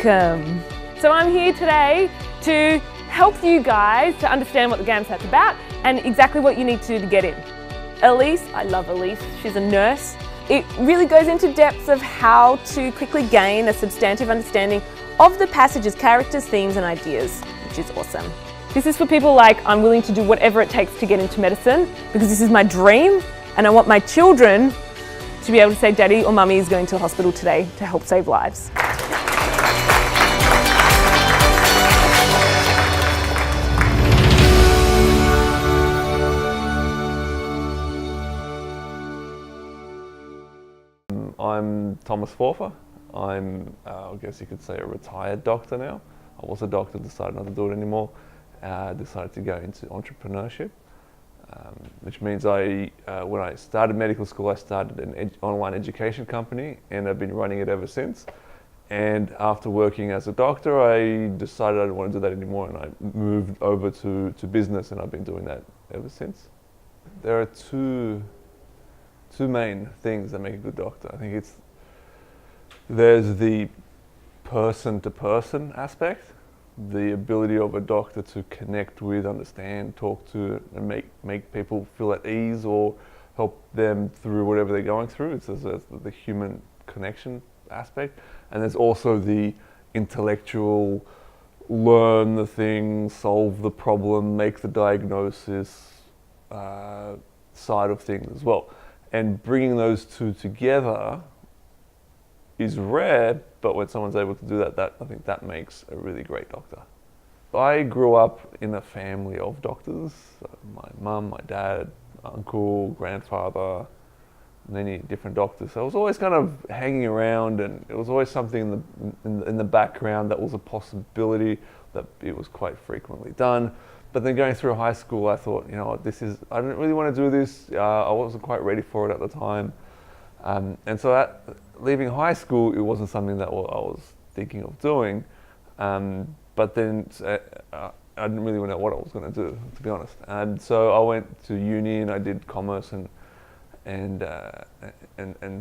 welcome. So I'm here today to help you guys to understand what the GAMSAT's about and exactly what you need to do to get in. Elise, I love Elise, she's a nurse. It really goes into depths of how to quickly gain a substantive understanding of the passage's characters, themes and ideas, which is awesome. This is for people like, I'm willing to do whatever it takes to get into medicine because this is my dream and I want my children to be able to say daddy or mummy is going to a hospital today to help save lives. I'm Thomas Forfer. I'm, I guess you could say, a retired doctor now. I was a doctor, decided not to do it anymore. Decided to go into entrepreneurship, which means when I started medical school, I started an online education company, and I've been running it ever since. And after working as a doctor, I decided I didn't want to do that anymore, and I moved over to business, and I've been doing that ever since. There are two main things that make a good doctor. I think there's the person-to-person aspect, the ability of a doctor to connect with, understand, talk to, and make people feel at ease or help them through whatever they're going through. It's the human connection aspect. And there's also the intellectual, learn the thing, solve the problem, make the diagnosis side of things as well. And bringing those two together is rare, but when someone's able to do that, I think that makes a really great doctor. I grew up in a family of doctors. My mum, my dad, uncle, grandfather, many different doctors. So I was always kind of hanging around, and it was always something in the background that was a possibility, that it was quite frequently done. But then going through high school, I thought, you know what, I didn't really want to do this. I wasn't quite ready for it at the time. And so leaving high school, it wasn't something that I was thinking of doing. But then I didn't really know what I was going to do, to be honest. And so I went to uni and I did commerce and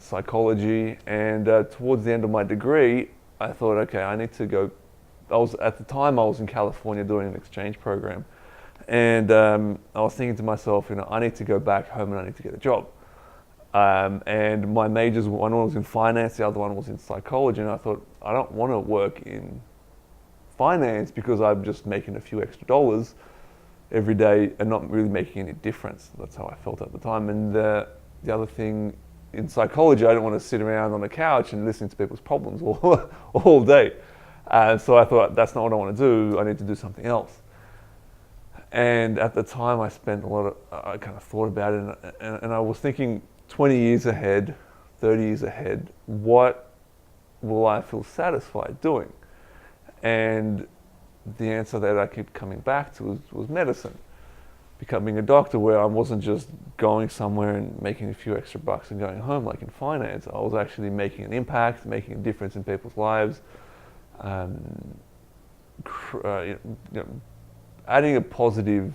psychology. And towards the end of my degree, I thought, okay, I need to go. At the time I was in California doing an exchange program. And I was thinking to myself, I need to go back home and I need to get a job. And my majors, one was in finance, the other one was in psychology. And I thought, I don't want to work in finance because I'm just making a few extra dollars every day and not really making any difference. That's how I felt at the time. And the other thing, in psychology, I didn't want to sit around on the couch and listen to people's problems all day. So I thought, that's not what I want to do. I need to do something else. And at the time, I spent I kind of thought about it, and I was thinking 20 years ahead, 30 years ahead, what will I feel satisfied doing? And the answer that I keep coming back to was medicine. Becoming a doctor, where I wasn't just going somewhere and making a few extra bucks and going home like in finance. I was actually making an impact, making a difference in people's lives, adding a positive,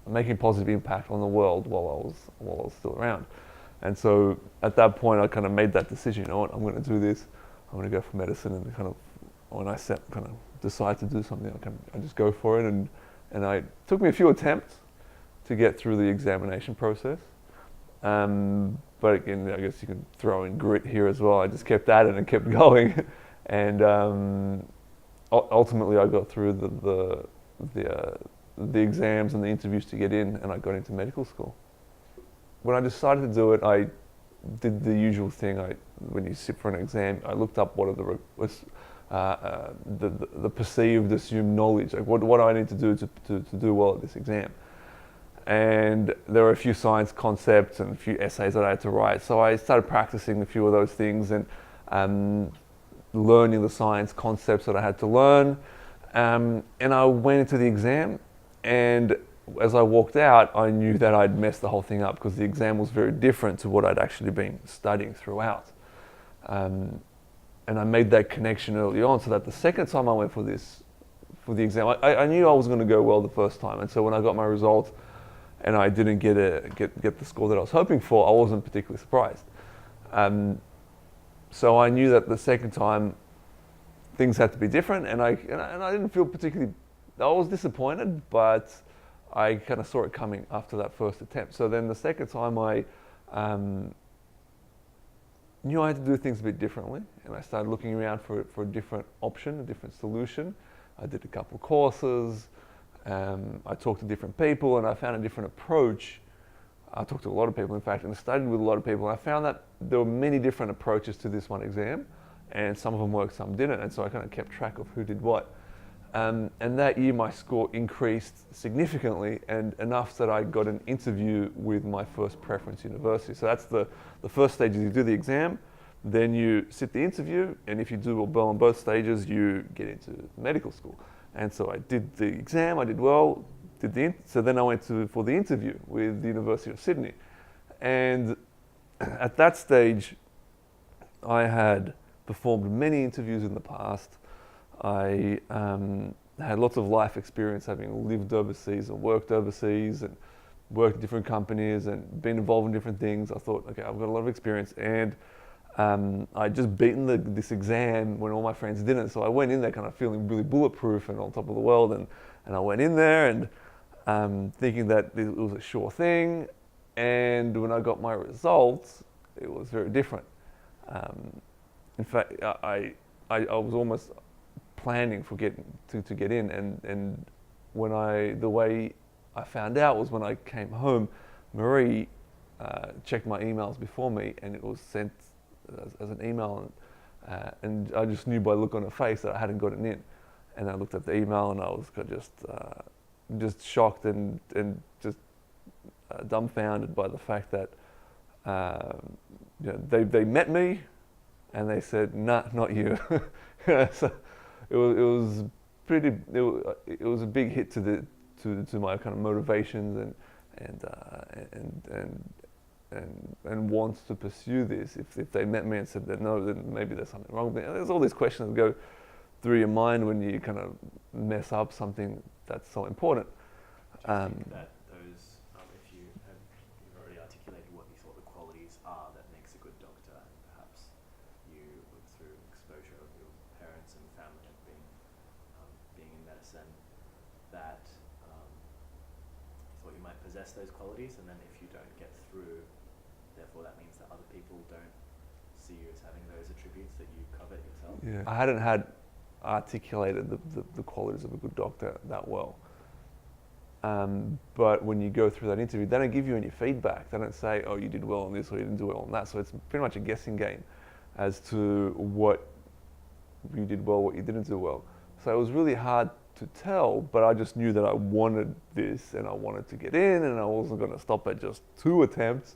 making a positive impact on the world while I was still around. And so at that point, I kind of made that decision. You know what? I'm going to do this. I'm going to go for medicine. And kind of when I decide to do something, I just go for it. And it took me a few attempts to get through the examination process. But again, I guess you can throw in grit here as well. I just kept at it and kept going. And ultimately, I got through the exams and the interviews to get in, and I got into medical school. When I decided to do it, I did the usual thing. When you sit for an exam, I looked up what are the perceived, assumed knowledge. Like what do I need to do to do well at this exam? And there were a few science concepts and a few essays that I had to write. So I started practicing a few of those things and learning the science concepts that I had to learn. And I went into the exam, and as I walked out, I knew that I'd messed the whole thing up because the exam was very different to what I'd actually been studying throughout. And I made that connection early on, so that the second time I went for the exam, I knew I was going to go well the first time. And so when I got my result and I didn't get the score that I was hoping for, I wasn't particularly surprised. So I knew that the second time things had to be different, and I didn't feel particularly. I was disappointed, but I kind of saw it coming after that first attempt. So then the second time I knew I had to do things a bit differently, and I started looking around for a different option, a different solution. I did a couple of courses, I talked to different people, and I found a different approach. I talked to a lot of people, in fact, and I studied with a lot of people, and I found that there were many different approaches to this one exam, and some of them worked, some didn't, and so I kind of kept track of who did what. And that year my score increased significantly, and enough that I got an interview with my first preference university. So that's the first stage is you do the exam, then you sit the interview, and if you do well on both stages, you get into medical school. And so I did the exam, I did well, so then I went for the interview with the University of Sydney. And at that stage, I had performed many interviews in the past. I had lots of life experience, having lived overseas and worked overseas and worked at different companies and been involved in different things. I thought, okay, I've got a lot of experience, and I'd just beaten this exam when all my friends didn't. So I went in there kind of feeling really bulletproof and on top of the world, and I went in there and thinking that it was a sure thing. And when I got my results, it was very different. In fact, I was almost planning for to get in, and the way I found out was when I came home, Marie checked my emails before me, and it was sent as an email, and I just knew by the look on her face that I hadn't gotten in. And I looked at the email, and I was just shocked and just dumbfounded by the fact that they met me, and they said, "Nah, not you." So it was a big hit to my kind of motivations and wants to pursue this. If they met me and said that no, then maybe there's something wrong with me. There's all these questions that go through your mind when you kind of mess up something that's so important. Do you think that those, if you've already articulated what you thought the qualities are that makes a good doctor, and perhaps you, through exposure of your parents and family of being in medicine, that you thought you might possess those qualities, and then if you don't get through, therefore that means that other people don't see you as having those attributes that you covet yourself? Yeah, I hadn't had articulated the qualities of a good doctor that well. But when you go through that interview, they don't give you any feedback. They don't say, oh, you did well on this or you didn't do well on that. So it's pretty much a guessing game as to what you did well, what you didn't do well. So it was really hard to tell, but I just knew that I wanted this and I wanted to get in, and I wasn't going to stop at just 2 attempts.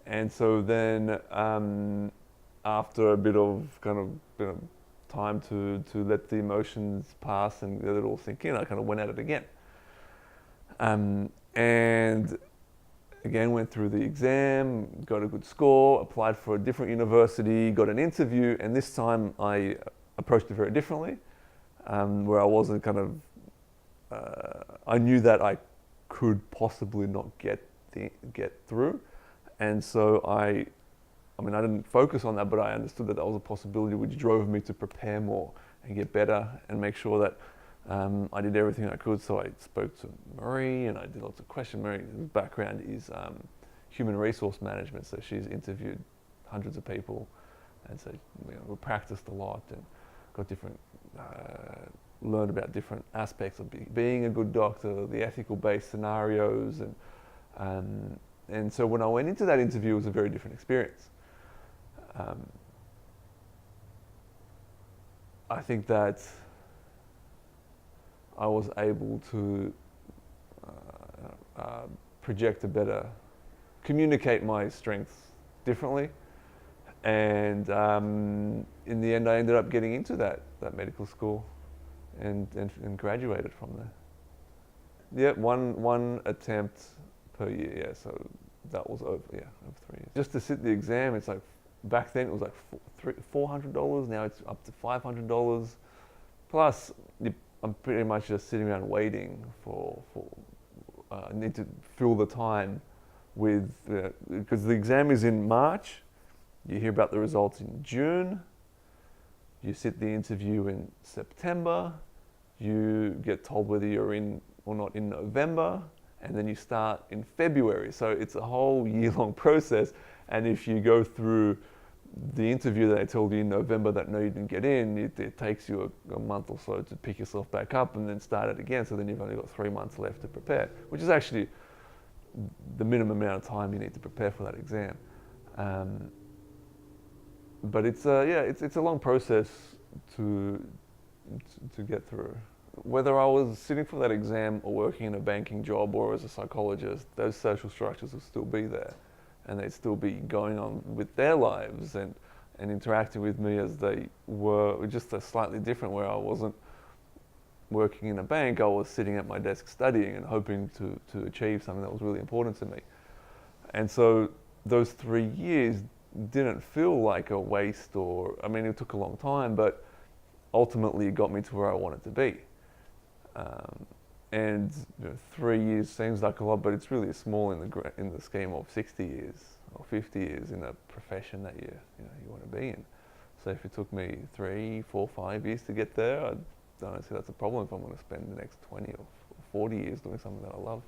And so then after a bit of time to let the emotions pass and let it all sink in, I kind of went at it again. And again went through the exam, got a good score, applied for a different university, got an interview, and this time I approached it very differently, where I wasn't I knew that I could possibly not get through, and so I didn't focus on that, but I understood that was a possibility, which drove me to prepare more and get better and make sure that I did everything I could. So I spoke to Marie and I did lots of questions. Marie's background is human resource management, so she's interviewed hundreds of people, and so we practiced a lot and got learned about different aspects of being a good doctor, the ethical-based scenarios, and so when I went into that interview, it was a very different experience. I think that I was able to communicate my strengths differently, and in the end I ended up getting into that medical school and graduated from there. Yeah, one attempt per year, yeah, so that was over 3 years. Just to sit the exam, it's like, back then it was like $400, now it's up to $500. Plus, I'm pretty much just sitting around waiting for I need to fill the time with, because the exam is in March, you hear about the results in June, You sit the interview in September, you get told whether you're in or not in November, and then you start in February. So it's a whole year-long process. And if you go through the interview that I told you in November that no, you didn't get in, it takes you a month or so to pick yourself back up and then start it again. So then you've only got 3 months left to prepare, which is actually the minimum amount of time you need to prepare for that exam. But it's a long process to get through. Whether I was sitting for that exam or working in a banking job or as a psychologist, those social structures will still be there, and they'd still be going on with their lives and interacting with me as they were, just a slightly different, where I wasn't working in a bank, I was sitting at my desk studying and hoping to achieve something that was really important to me. And so those 3 years didn't feel like a waste, or, I mean, it took a long time, but ultimately it got me to where I wanted to be. And 3 years seems like a lot, but it's really small in the scheme of 60 years or 50 years in a profession that you want to be in. So if it took me 3, 4, 5 years to get there, I don't see that's a problem if I'm going to spend the next 20 or 40 years doing something that I love.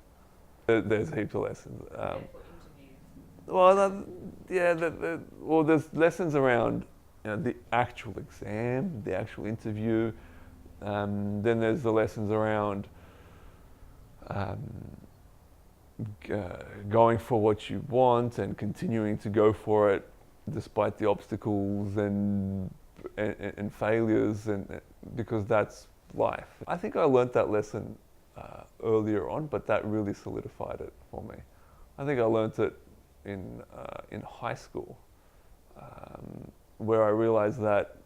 There's heaps of lessons. Well, there's lessons around the actual exam, the actual interview. Then there's the lessons around going for what you want and continuing to go for it despite the obstacles and failures, and because that's life. I think I learnt that lesson earlier on, but that really solidified it for me. I think I learnt it in high school, where I realized that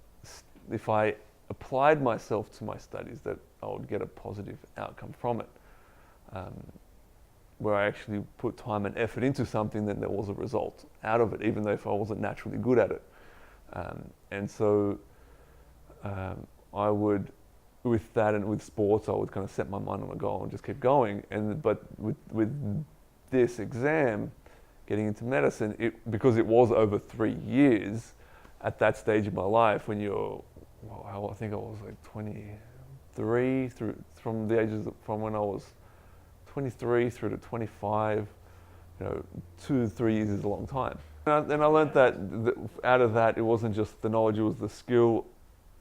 if I applied myself to my studies, that I would get a positive outcome from it. Where I actually put time and effort into something, then there was a result out of it, even though if I wasn't naturally good at it. And so I would, with that and with sports, I would kind of set my mind on a goal and just keep going. But with this exam, getting into medicine, because it was over 3 years, at that stage of my life, when you're, I think I was like 23 from when I was 23 through to 25, 2 to 3 years is a long time. And I learned that out of that, it wasn't just the knowledge, it was the skill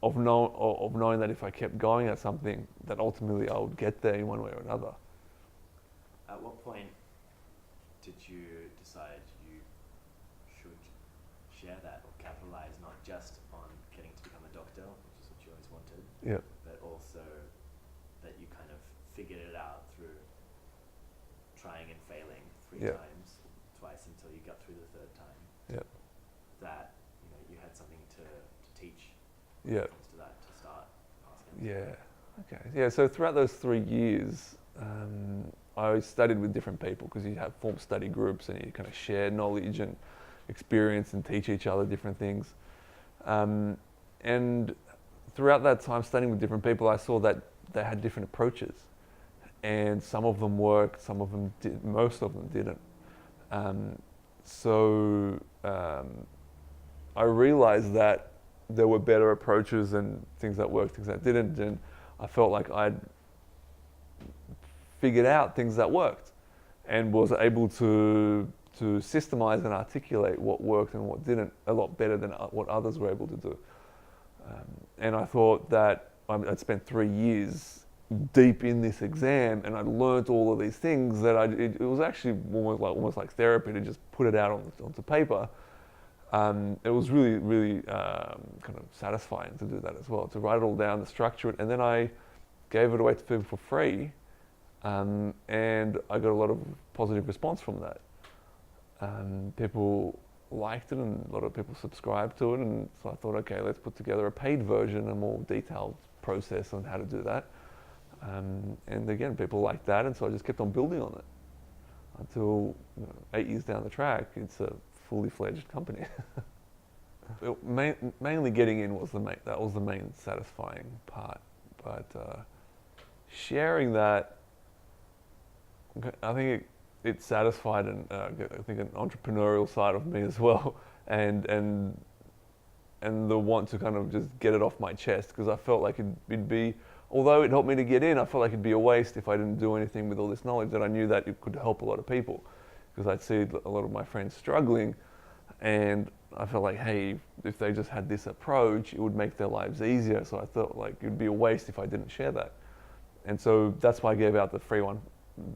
of knowing that if I kept going at something, that ultimately I would get there in one way or another. At what point did you decide you should share that or capitalize not just on getting to become a doctor, which is what you always wanted, yeah, but also that you kind of figured it out through trying and failing 3 times, twice until you got through the 3rd time. Yeah. That you had something to teach. Yeah. When it comes to that, to start asking. Yeah. Okay. Yeah. So throughout those 3 years, I studied with different people, because you form study groups and you kind of share knowledge and experience and teach each other different things. And throughout that time studying with different people, I saw that they had different approaches, and some of them worked, some of them did, most of them didn't. I realized that there were better approaches and things that worked, things that didn't, and I felt like I'd figured out things that worked and was able to systemize and articulate what worked and what didn't a lot better than what others were able to do. And I thought that I'd spent 3 years deep in this exam, and I'd learnt all of these things that it was actually almost like therapy to just put it out onto paper. It was really, really kind of satisfying to do that as well, to write it all down, to structure it, and then I gave it away to people for free, and I got a lot of positive response from that. People liked it, and a lot of people subscribed to it, and so I thought, okay, let's put together a paid version, a more detailed process on how to do that. And again, people liked that, and so I just kept on building on it until 8 years down the track, it's a fully fledged company. Mainly getting in was the main satisfying part, but sharing that, I think it satisfied I think an entrepreneurial side of me as well, and and the want to kind of just get it off my chest, because I felt like it'd be, although it helped me to get in, I felt like it'd be a waste if I didn't do anything with all this knowledge that I knew that it could help a lot of people, because I'd see a lot of my friends struggling, and I felt like, hey, if they just had this approach, it would make their lives easier. So I thought like it'd be a waste if I didn't share that. And so that's why I gave out the free one,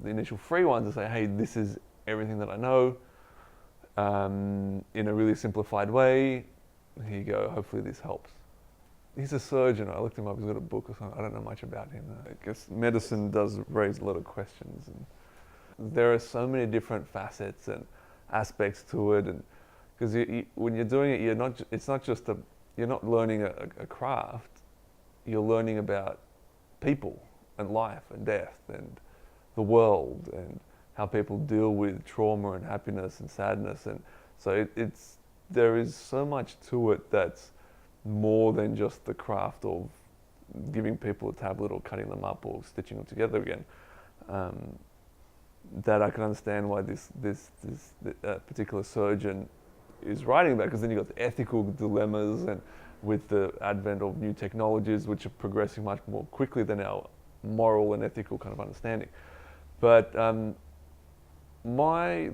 the initial free one, to say, hey, this is everything that I know, in a really simplified way. Here you go, hopefully this helps. He's a surgeon. I looked him up, he's got a book or something. I don't know much about him. I guess medicine does raise a lot of questions. And there are so many different facets and aspects to it. And because when you're doing it, you're not learning a craft, you're learning about people and life and death and the world and how people deal with trauma and happiness and sadness. And so there is so much to it that's more than just the craft of giving people a tablet or cutting them up or stitching them together again. That I can understand why this particular surgeon is writing about, because then you've got the ethical dilemmas, and with the advent of new technologies which are progressing much more quickly than our moral and ethical kind of understanding. But the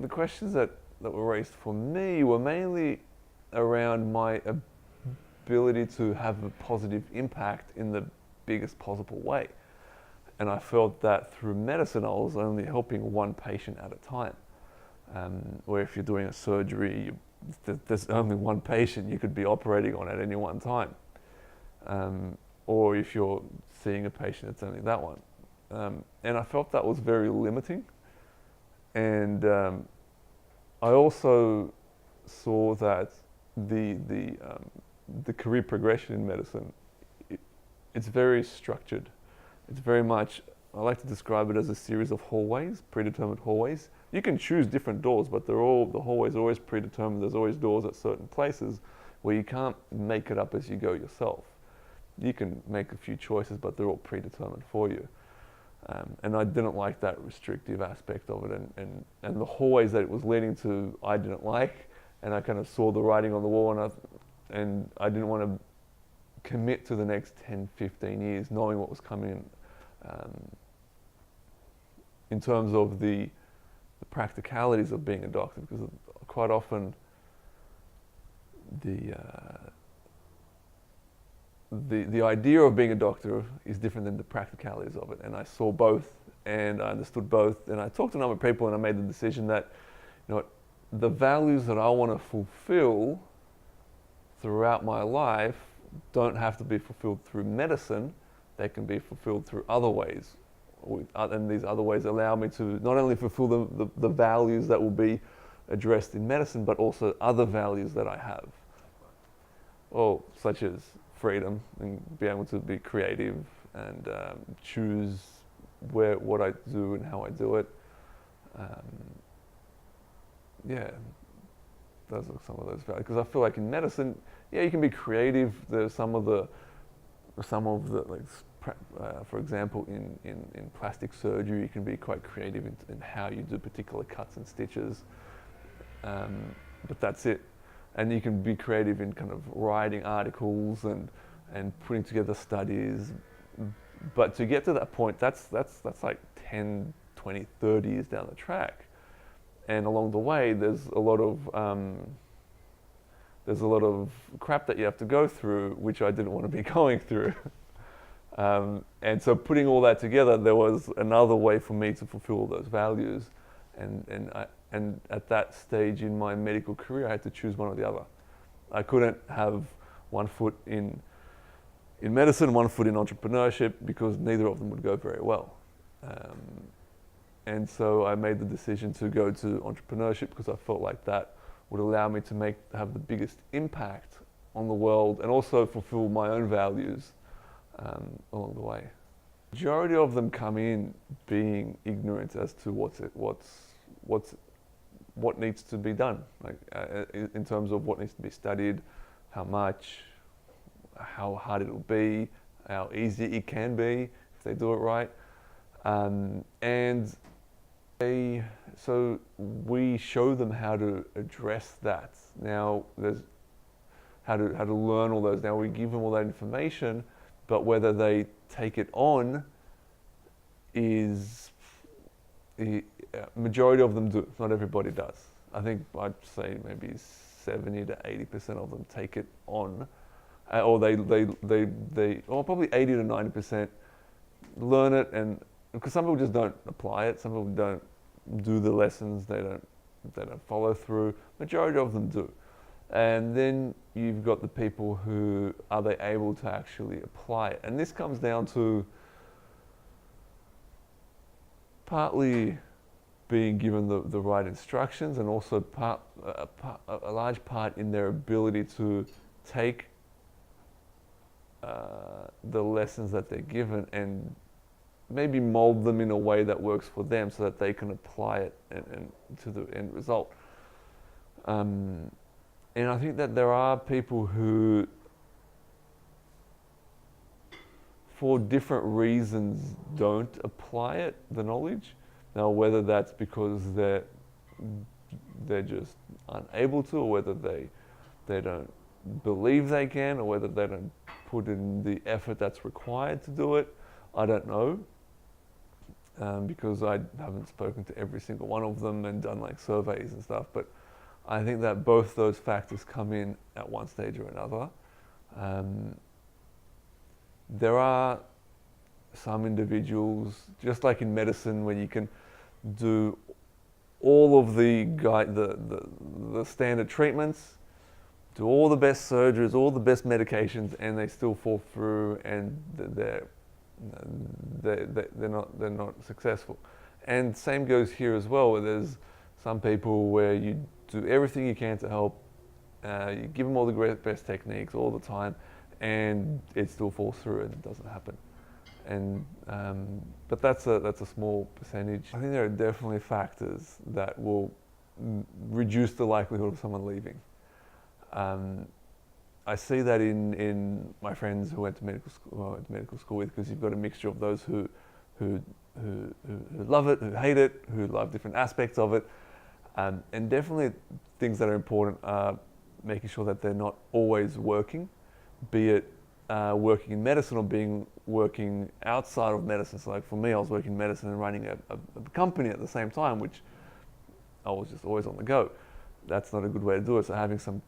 questions that were raised for me were mainly around my ability to have a positive impact in the biggest possible way. And I felt that through medicine I was only helping one patient at a time. Where if you're doing a surgery, there's only one patient you could be operating on at any one time. Or if you're seeing a patient, it's only that one. And I felt that was very limiting. And I also saw that the career progression in medicine, it's very structured. It's very much, I like to describe it as a series of hallways, predetermined hallways. You can choose different doors, but the hallways are always predetermined. There's always doors at certain places where you can't make it up as you go yourself. You can make a few choices, but they're all predetermined for you. And I didn't like that restrictive aspect of it, and the hallways that it was leading to, I didn't like, and I kind of saw the writing on the wall, and I didn't want to commit to the next 10, 15 years knowing what was coming in terms of the practicalities of being a doctor, because quite often the idea of being a doctor is different than the practicalities of it. And I saw both, and I understood both, and I talked to a number of people, and I made the decision that, the values that I want to fulfill throughout my life don't have to be fulfilled through medicine. They can be fulfilled through other ways. And these other ways allow me to not only fulfill the values that will be addressed in medicine, but also other values that I have. Well, such as freedom, and be able to be creative and choose what I do and how I do it. Yeah, those are some of those values. Because I feel like in medicine, yeah, you can be creative. There's some of the for example, in plastic surgery, you can be quite creative in how you do particular cuts and stitches. But that's it. And you can be creative in kind of writing articles and putting together studies. But to get to that point, that's like 10, 20, 30 years down the track. And along the way, there's a lot of crap that you have to go through, which I didn't want to be going through. And so putting all that together, there was another way for me to fulfill all those values. And at that stage in my medical career, I had to choose one or the other. I couldn't have one foot in medicine, one foot in entrepreneurship, because neither of them would go very well. And so I made the decision to go to entrepreneurship, because I felt like that would allow me to have the biggest impact on the world, and also fulfill my own values along the way. Majority of them come in being ignorant as to what needs to be done, like in terms of what needs to be studied, how much, how hard it'll be, how easy it can be if they do it right, so we show them how to address that. Now, how to learn all those. Now we give them all that information, but whether they take it on is, majority of them do. Not everybody does. I think I'd say maybe 70 to 80% of them take it on, or or probably 80 to 90% learn it, and because some people just don't apply it, some people don't do the lessons, they don't follow through. Majority of them do. And then you've got the people who, are they able to actually apply it? And this comes down to partly being given the right instructions, and also a large part in their ability to take the lessons that they're given and maybe mold them in a way that works for them so that they can apply it and to the end result. And I think that there are people who, for different reasons, don't apply it, the knowledge. Now, whether that's because they're just unable to, or whether they don't believe they can, or whether they don't put in the effort that's required to do it, I don't know. Because I haven't spoken to every single one of them and done like surveys and stuff, but I think that both those factors come in at one stage or another. There are some individuals, just like in medicine, where you can do all of the standard treatments, do all the best surgeries, all the best medications, and they still fall through, and they're not successful. And same goes here as well, where there's some people where you do everything you can to help, you give them all the best techniques all the time, and it still falls through and it doesn't happen. And but that's a small percentage. I think there are definitely factors that will reduce the likelihood of someone leaving. I see that in my friends who went to medical school with, because you've got a mixture of those who love it, who hate it, who love different aspects of it, and definitely things that are important are making sure that they're not always working, be it working in medicine or working outside of medicine. So like for me, I was working in medicine and running a company at the same time, which I was just always on the go. That's not a good way to do it. So having some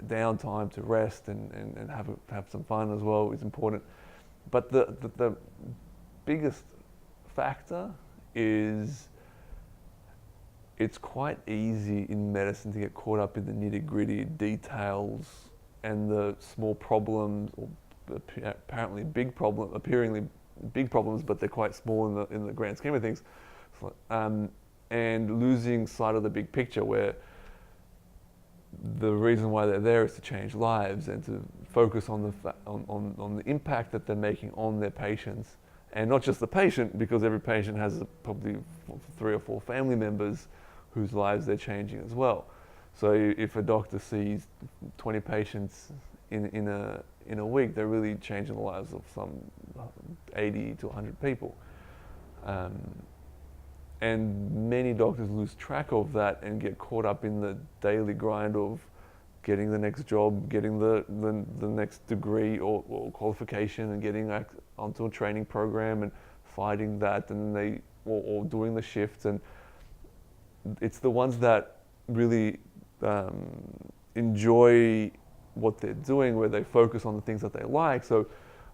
downtime to rest and have some fun as well is important. But the biggest factor is it's quite easy in medicine to get caught up in the nitty-gritty details and the small problems, or apparently appearingly big problems, but they're quite small in the grand scheme of things. And losing sight of the big picture, where the reason why they're there is to change lives and to focus on the impact that they're making on their patients, and not just the patient, because every patient has probably 3 or 4 family members whose lives they're changing as well. So if a doctor sees 20 patients in a week, they're really changing the lives of some 80 to 100 people. And many doctors lose track of that and get caught up in the daily grind of getting the next job, getting the next degree or qualification, and getting onto a training program and fighting that, and or doing the shifts. And it's the ones that really enjoy what they're doing, where they focus on the things that they like. So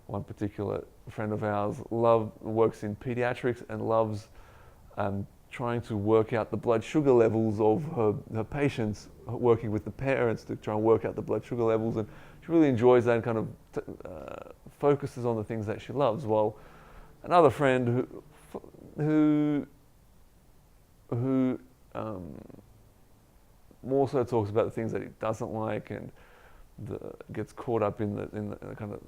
one particular friend of ours works in pediatrics and loves trying to work out the blood sugar levels of her patients, working with the parents to try and work out the blood sugar levels, and she really enjoys that and kind of focuses on the things that she loves. While another friend who more so talks about the things that he doesn't like, and gets caught up in the kind of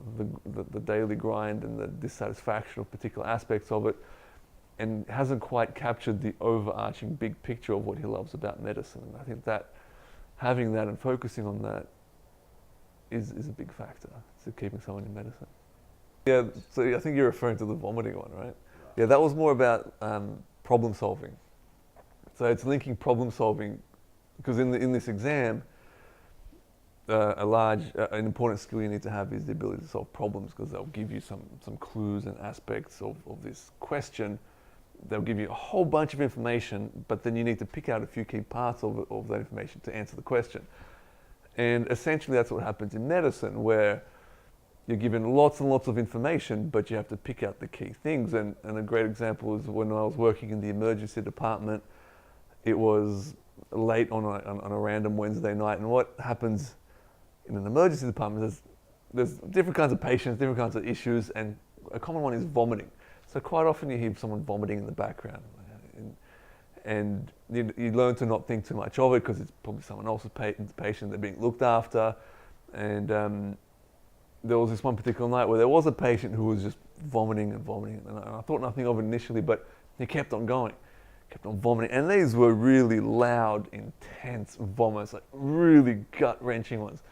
the daily grind and the dissatisfaction of particular aspects of it, and hasn't quite captured the overarching big picture of what he loves about medicine. And I think that having that and focusing on that is a big factor to keeping someone in medicine. Yeah, so I think you're referring to the vomiting one, right? Yeah, that was more about problem solving. So it's linking problem solving, because in this exam, an important skill you need to have is the ability to solve problems, because they'll give you some clues and aspects of this question. They'll give you a whole bunch of information, but then you need to pick out a few key parts of that information to answer the question. And essentially that's what happens in medicine, where you're given lots and lots of information, but you have to pick out the key things. And a great example is when I was working in the emergency department. It was late on a random Wednesday night, and what happens in an emergency department is there's different kinds of patients, different kinds of issues, and a common one is vomiting. So quite often you hear someone vomiting in the background, and you learn to not think too much of it because it's probably someone else's patient, they're being looked after. And there was this one particular night where there was a patient who was just vomiting and vomiting, and I thought nothing of it initially, but he kept on going, kept on vomiting, and these were really loud, intense vomits, like really gut-wrenching ones.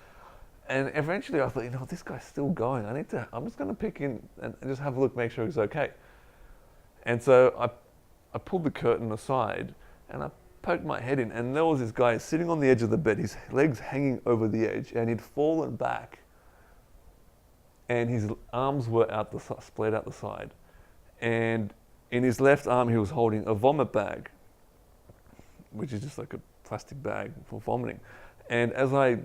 And eventually I thought, this guy's still going. I'm just going to pick in and just have a look, make sure he's okay. And so I pulled the curtain aside and I poked my head in, and there was this guy sitting on the edge of the bed, his legs hanging over the edge, and he'd fallen back, and his arms were splayed out the side. And in his left arm he was holding a vomit bag, which is just like a plastic bag for vomiting. And as I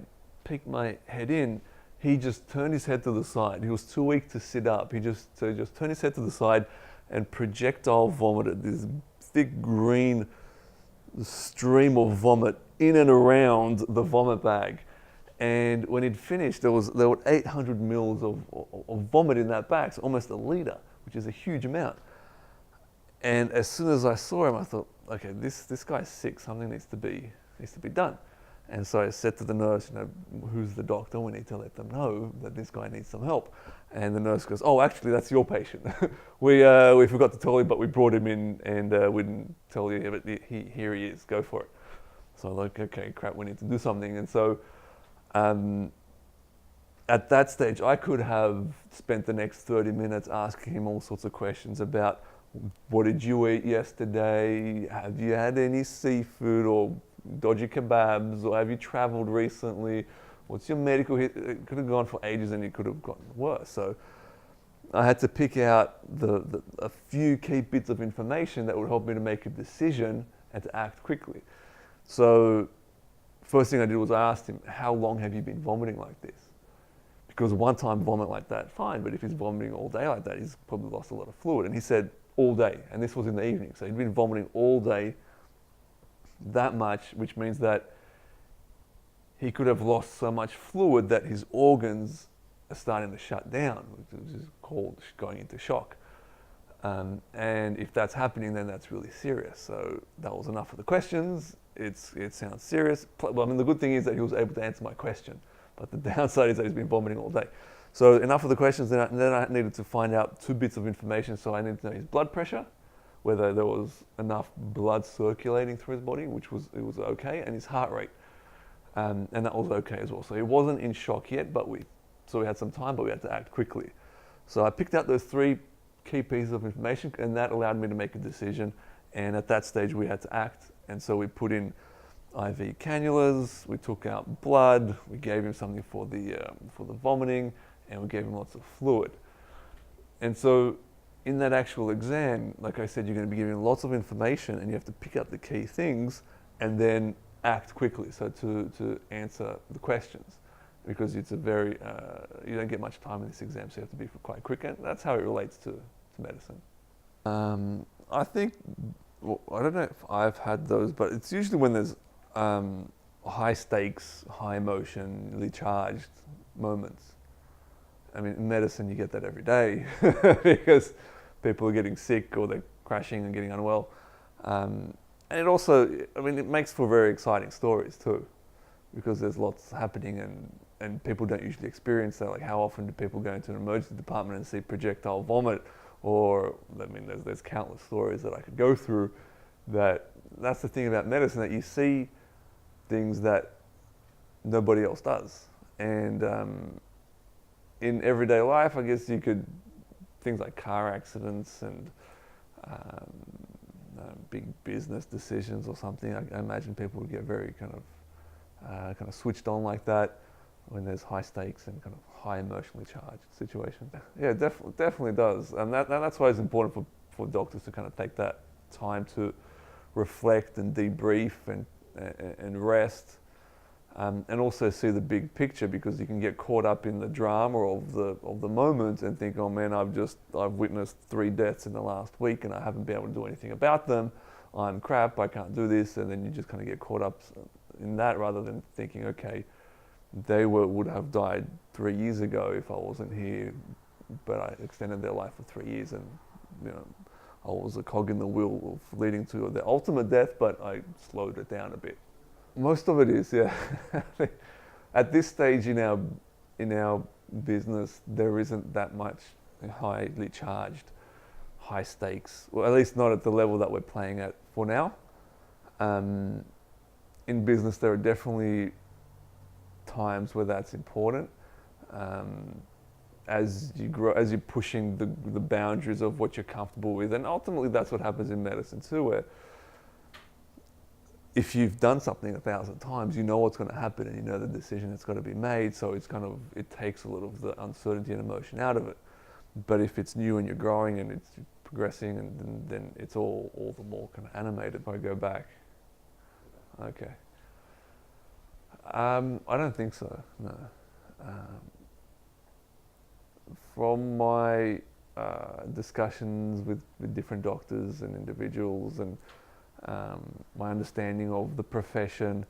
peeked my head in, he just turned his head to the side. He was too weak to sit up. He just turned his head to the side and projectile vomited this thick green stream of vomit in and around the vomit bag. And when he'd finished, there were 800 mils of vomit in that bag, so almost a litre, which is a huge amount. And as soon as I saw him, I thought, okay, this guy's sick. Something needs to be done. And so I said to the nurse, who's the doctor? We need to let them know that this guy needs some help. And the nurse goes, oh, actually, that's your patient. we forgot to tell you, but we brought him in, and we didn't tell you, but here he is. Go for it. So I'm like, okay, crap, we need to do something. And so at that stage, I could have spent the next 30 minutes asking him all sorts of questions about, what did you eat yesterday? Have you had any seafood or dodgy kebabs, or have you traveled recently? What's your medical history? It could have gone for ages, and it could have gotten worse. So I had to pick out a few key bits of information that would help me to make a decision and to act quickly. So first thing I did was I asked him, how long have you been vomiting like this? Because one time vomit like that, fine, but if he's vomiting all day like that, he's probably lost a lot of fluid. And he said all day, and this was in the evening. So he'd been vomiting all day, that much, which means that he could have lost so much fluid that his organs are starting to shut down, which is called going into shock. And if that's happening, then that's really serious. So that was enough of the questions. It sounds serious. Well, I mean, the good thing is that he was able to answer my question, but the downside is that he's been vomiting all day. So enough of the questions. Then I needed to find out 2 bits of information. So I needed to know his blood pressure, whether there was enough blood circulating through his body, it was okay, and his heart rate, and that was okay as well. So he wasn't in shock yet, so we had some time, but we had to act quickly. So I picked out those 3 key pieces of information, and that allowed me to make a decision. And at that stage, we had to act, and so we put in IV cannulas, we took out blood, we gave him something for the vomiting, and we gave him lots of fluid. And so in that actual exam, like I said, you're going to be given lots of information, and you have to pick up the key things and then act quickly. So to answer the questions, because it's you don't get much time in this exam, so you have to be quite quick, and that's how it relates to medicine. I think, I don't know if I've had those, but it's usually when there's high stakes, high emotionally charged moments. I mean, in medicine, you get that every day because people are getting sick or they're crashing and getting unwell. And it also, it makes for very exciting stories too, because there's lots happening and people don't usually experience that. Like, how often do people go into an emergency department and see projectile vomit? Or, there's countless stories that I could go through. That's the thing about medicine, that you see things that nobody else does. And in everyday life, I guess things like car accidents and big business decisions or something, I imagine people would get very kind of switched on like that. when there's high stakes and kind of high emotionally charged situations. Yeah, definitely does, and that's why it's important for doctors to kind of take that time to reflect and debrief and rest, and also see the big picture, because you can get caught up in the drama of the moment and think, oh man, I've witnessed 3 deaths in the last week and I haven't been able to do anything about them. I'm crap, I can't do this, and then you just kind of get caught up in that, rather than thinking, okay, they would have died 3 years ago if I wasn't here, but I extended their life for 3 years, and I was a cog in the wheel of leading to the ultimate death, but I slowed it down a bit. Most of it is, yeah. At this stage in our business, there isn't that much highly charged, high stakes, or at least not at the level that we're playing at for now. In business, there are definitely times where that's important. As you grow, as you're pushing the boundaries of what you're comfortable with, and ultimately that's what happens in medicine too, where if you've done something 1,000 times, you know what's going to happen, and you know the decision that's got to be made. So it takes a lot of the uncertainty and emotion out of it. But if it's new and you're growing and it's progressing, and then it's all the more kind of animated. If I go back, okay. I don't think so. No. From my discussions with different doctors and individuals, and my understanding of the profession,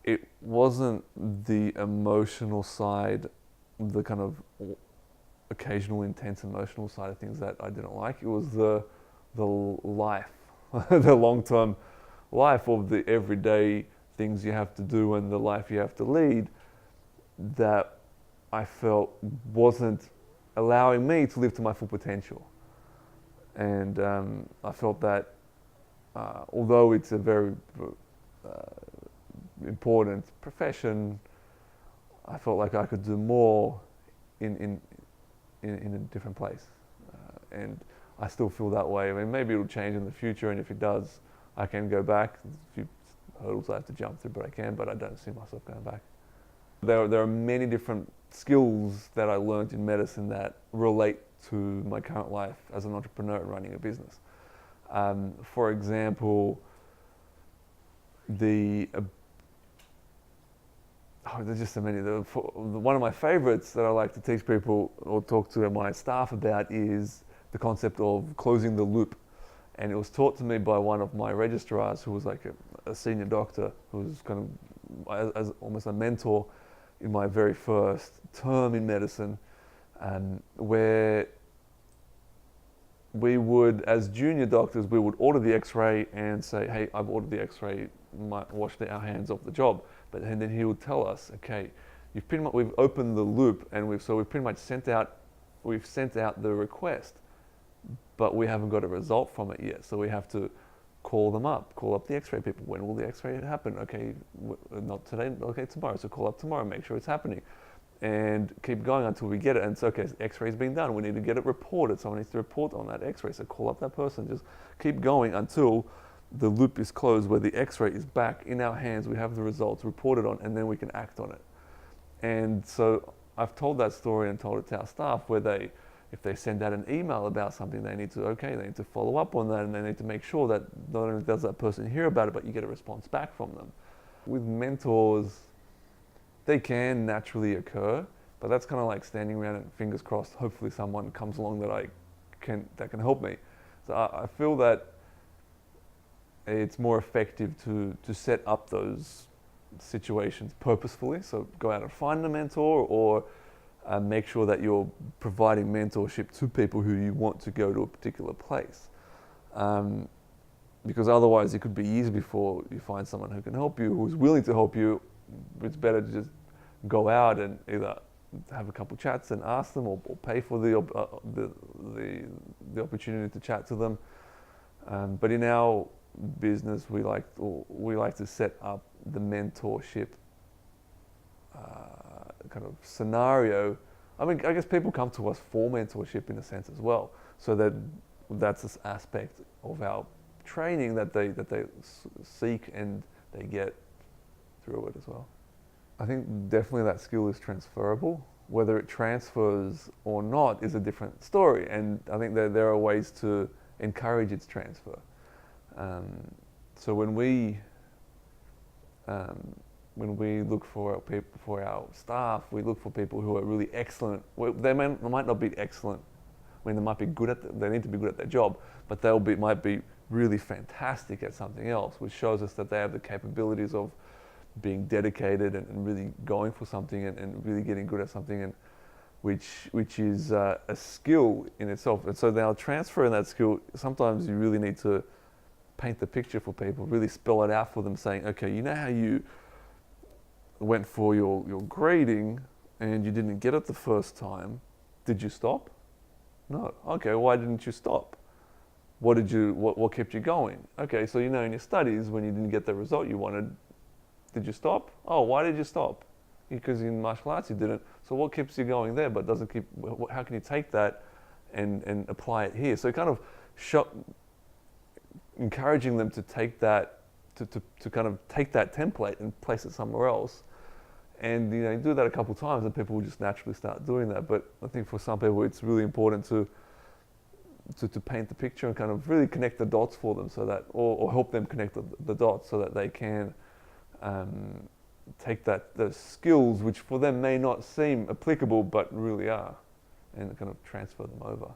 it wasn't the emotional side, the kind of occasional intense emotional side of things that I didn't like. It was the life, the long-term life of the everyday things you have to do and the life you have to lead, that I felt wasn't allowing me to live to my full potential. And I felt that although it's a very important profession, I felt like I could do more in a different place. And I still feel that way. I mean, maybe it'll change in the future, and if it does, I can go back. There's a few hurdles I have to jump through, but I can, but I don't see myself going back. There are many different skills that I learned in medicine that relate to my current life as an entrepreneur and running a business. For example, there's just so many. One of my favorites that I like to teach people or talk to my staff about is the concept of closing the loop. And it was taught to me by one of my registrars, who was like a senior doctor, who was kind of as almost a mentor in my very first term in medicine, where we would, as junior doctors, we would order the X-ray and say, "Hey, I've ordered the X-ray. Wash our hands off the job." But then he would tell us, "Okay, we've opened the loop, and we've pretty much sent out the request, but we haven't got a result from it yet. So we have to call up the X-ray people. When will the X-ray happen? Okay, not today. Okay, tomorrow. So call up tomorrow, make sure it's happening, and keep going until we get it. And so, okay, X-ray's been done. We need to get it reported. Someone needs to report on that X-ray. So call up that person. Just keep going until the loop is closed, where the X-ray is back in our hands. We have the results reported on, and then we can act on it. And so I've told that story and told it to our staff, where if they send out an email about something, they need to follow up on that, and they need to make sure that not only does that person hear about it, but you get a response back from them. With mentors, they can naturally occur, but that's kind of like standing around and fingers crossed, hopefully someone comes along that can help me. So I feel that it's more effective to set up those situations purposefully. So go out and find a mentor, or make sure that you're providing mentorship to people who you want to go to a particular place. Because otherwise it could be years before you find someone who can help you, who's willing to help you. It's better to just go out and either have a couple chats and ask them, or pay for the opportunity to chat to them. But in our business, we like to set up the mentorship kind of scenario. I mean, I guess people come to us for mentorship in a sense as well. So that's this aspect of our training that they seek and they get through it as well. I think definitely that skill is transferable. Whether it transfers or not is a different story, and I think that there are ways to encourage its transfer. So when we look for our people, for our staff, we look for people who are really excellent. Well, they might not be excellent. I mean, they might be good at. They need to be good at their job, but might be really fantastic at something else, which shows us that they have the capabilities of being dedicated and really going for something and really getting good at something, and which is a skill in itself. And so now transferring that skill, sometimes you really need to paint the picture for people, really spell it out for them, saying, okay, you know how you went for your grading and you didn't get it the first time, did you stop? No. Okay, why didn't you stop? What kept you going? Okay, so in your studies, when you didn't get the result you wanted, did you stop? Oh, why did you stop? Because in martial arts you didn't. So what keeps you going there but doesn't keep, how can you take that and apply it here? So kind of encouraging them to take that, to kind of take that template and place it somewhere else. And you do that a couple of times and people will just naturally start doing that. But I think for some people it's really important to paint the picture and kind of really connect the dots for them, so that, or help them connect the dots so that they can take the skills which for them may not seem applicable but really are, and kind of transfer them over.